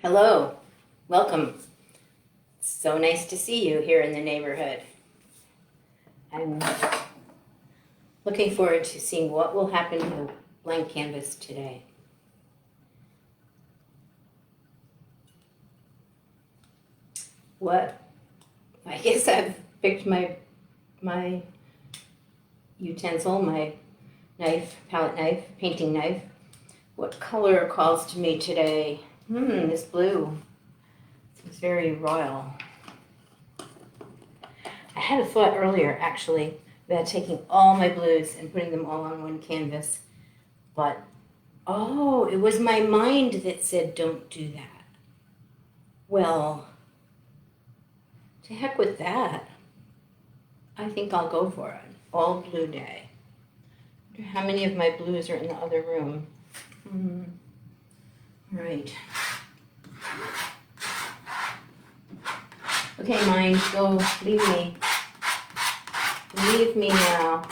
Hello, welcome. It's so nice to see you here in the neighborhood. I'm looking forward to seeing what will happen to the blank canvas today. I guess I've picked my utensil, my knife, palette knife, painting knife. What color calls to me today? This blue. It's very royal. I had a thought earlier, actually, about taking all my blues and putting them all on one canvas. But, it was my mind that said, don't do that. Well, to heck with that. I think I'll go for it. All blue day. I wonder how many of my blues are in the other room. Right. Okay, mind, go. Leave me. Leave me now.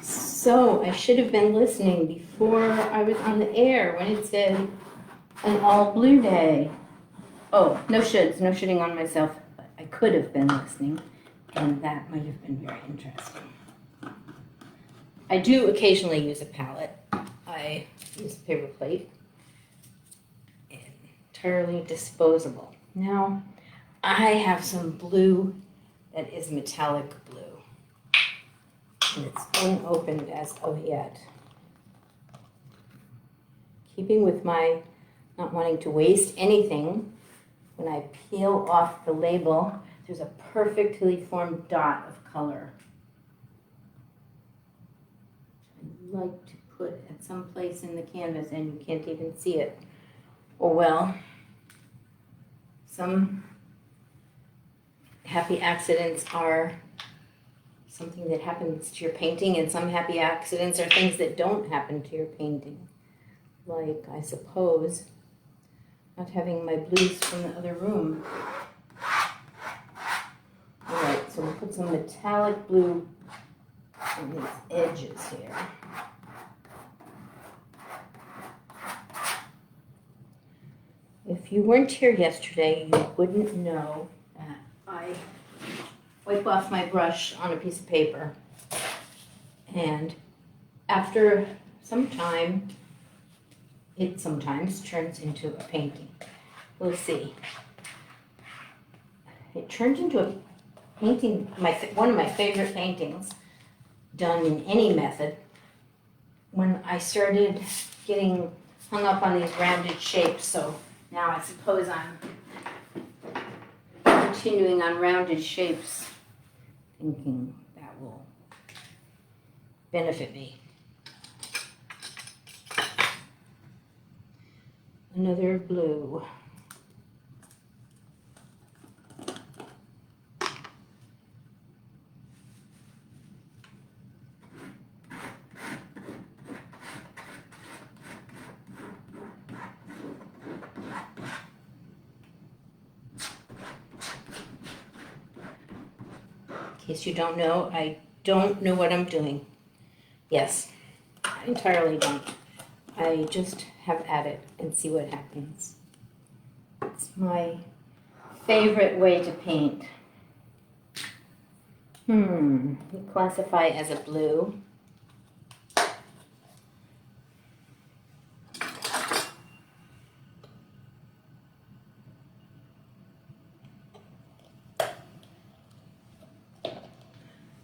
So I should have been listening before I was on the air when it said an all blue day. Oh, no shitting on myself. But I could have been listening, and that might have been very interesting. I do occasionally use a palette. I use a paper plate. Entirely disposable. Now, I have some blue that is metallic blue. And it's unopened as of yet. Keeping with my not wanting to waste anything, when I peel off the label, there's a perfectly formed dot of color. I'd like to put at some place in the canvas and you can't even see it. Oh well, some happy accidents are something that happens to your painting, and some happy accidents are things that don't happen to your painting. Like, I suppose, not having my blues from the other room. Alright, so we'll put some metallic blue on these edges here. If you weren't here yesterday, you wouldn't know that I wipe off my brush on a piece of paper, and after some time, it sometimes turns into a painting. We'll see. It turned into a painting, one of my favorite paintings done in any method, when I started getting hung up on these rounded shapes. So now I suppose I'm continuing on rounded shapes, thinking that will benefit me. Another blue. In case you don't know, I don't know what I'm doing. Yes, I entirely don't. I just have at it and see what happens. It's my favorite way to paint. We classify as a blue.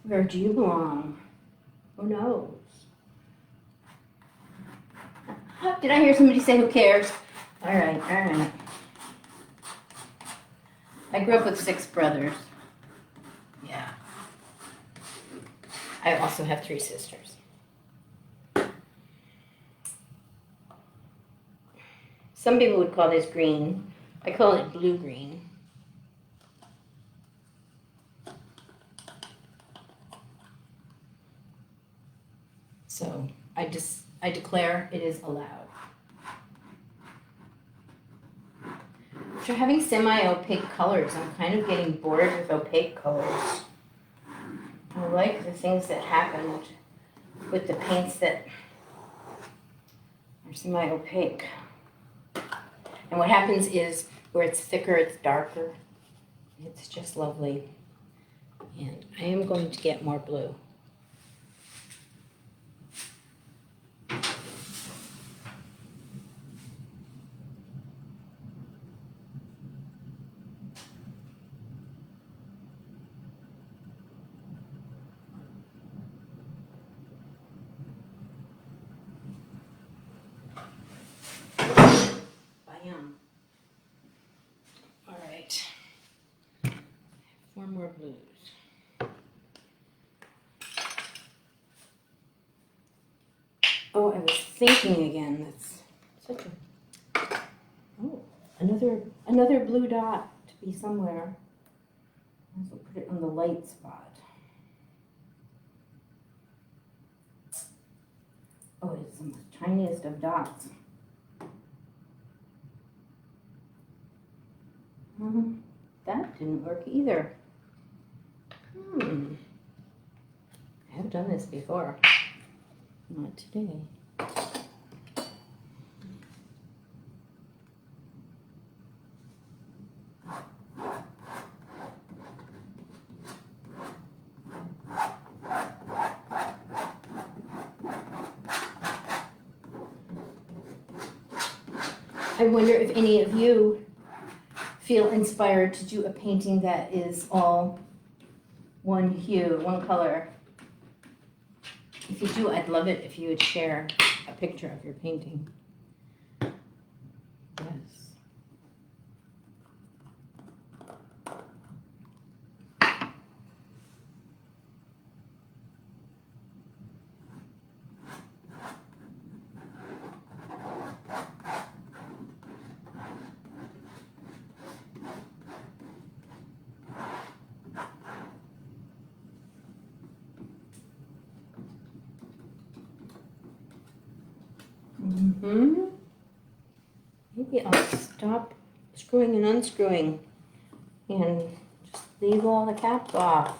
Where do you belong? Who knows? Did I hear somebody say who cares? All right. I grew up with 6 brothers. Yeah. I also have 3 sisters. Some people would call this green. I call it blue-green. So I declare it is allowed. After having semi-opaque colors, I'm kind of getting bored with opaque colors. I like the things that happened with the paints that are semi-opaque. And what happens is, where it's thicker, it's darker. It's just lovely. And I am going to get more blue. Bam. All right. 4 more blues. Oh, I was thinking again. That's such a... Oh, another blue dot to be somewhere. I will put it on the light spot. Oh, it's the tiniest of dots. That didn't work either. I have done this before. Not today. I wonder if any of you feel inspired to do a painting that is all one hue, one color. If you do, I'd love it if you would share a picture of your painting. Yes. Maybe I'll stop screwing and unscrewing and just leave all the caps off.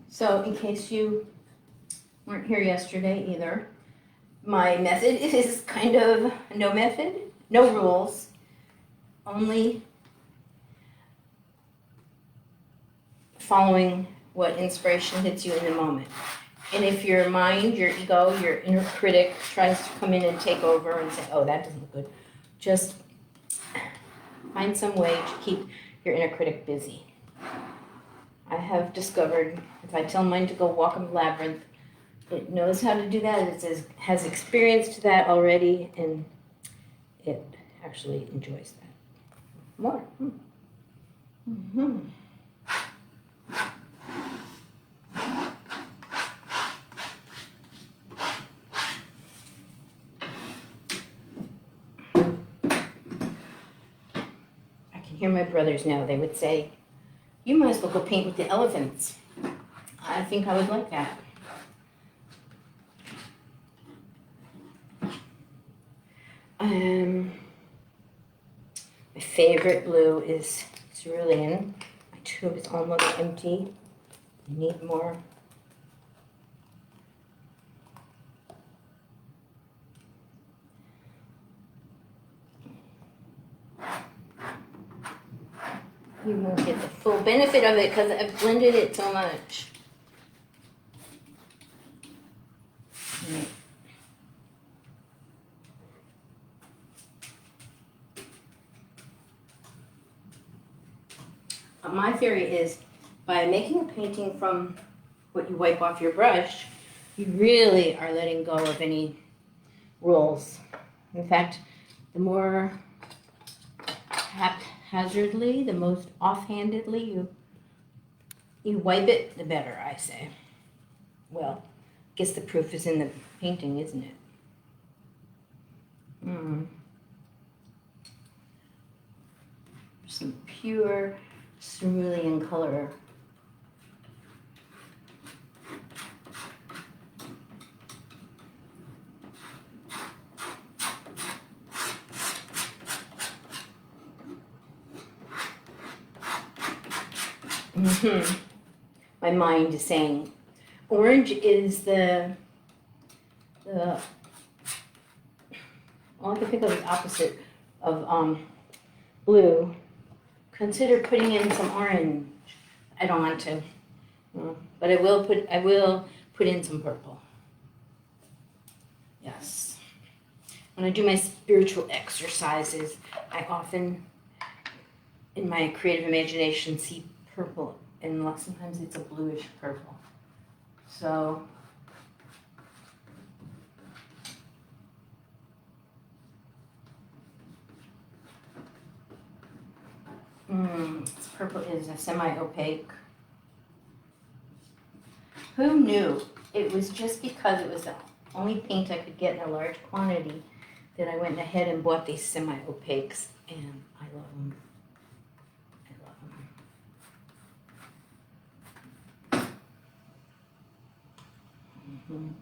So in case you weren't here yesterday either, my method is kind of no method, no rules, only following what inspiration hits you in the moment. And if your mind, your ego, your inner critic tries to come in and take over and say, oh, that doesn't look good, just find some way to keep your inner critic busy. I have discovered if I tell mine to go walk in the labyrinth, it knows how to do that. It has experienced that already, and it actually enjoys that more. I can hear my brothers now. They would say, you might as well go paint with the elephants. I think I would like that. My favorite blue is cerulean. My tube is almost empty. I need more. You won't get the full benefit of it because I've blended it so much. Right. My theory is by making a painting from what you wipe off your brush, you really are letting go of any rules. In fact, the more haphazardly, the most offhandedly you wipe it, the better, I say. Well, I guess the proof is in the painting, isn't it? Some pure cerulean color. My mind is saying orange is the all I can think of is opposite of blue. Consider putting in some orange. I don't want to, but I will put in some purple. Yes. When I do my spiritual exercises, I often, in my creative imagination, see purple, and sometimes it's a bluish purple. So this purple is a semi-opaque. Who knew? It was just because it was the only paint I could get in a large quantity that I went ahead and bought these semi-opaques, and I love them. I love them.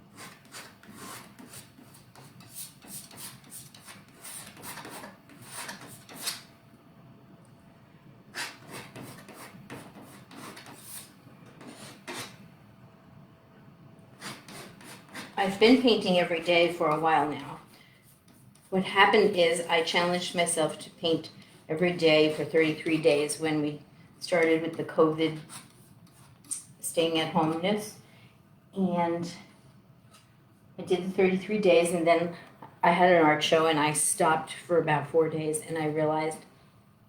I've been painting every day for a while now. What happened is I challenged myself to paint every day for 33 days when we started with the COVID staying at homeness. And I did the 33 days, and then I had an art show and I stopped for about 4 days, and I realized,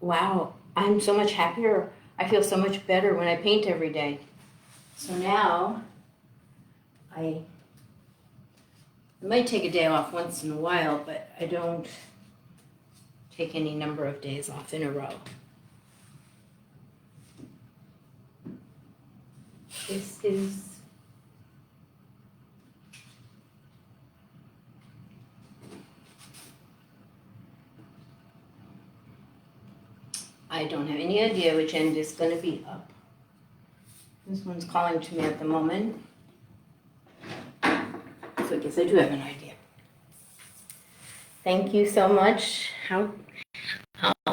wow, I'm so much happier. I feel so much better when I paint every day. So now I might take a day off once in a while, but I don't take any number of days off in a row. This is I don't have any idea which end is going to be up. This one's calling to me at the moment. So I guess I do have an idea. Thank you so much. I'll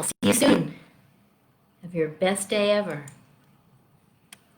see you soon. Have your best day ever.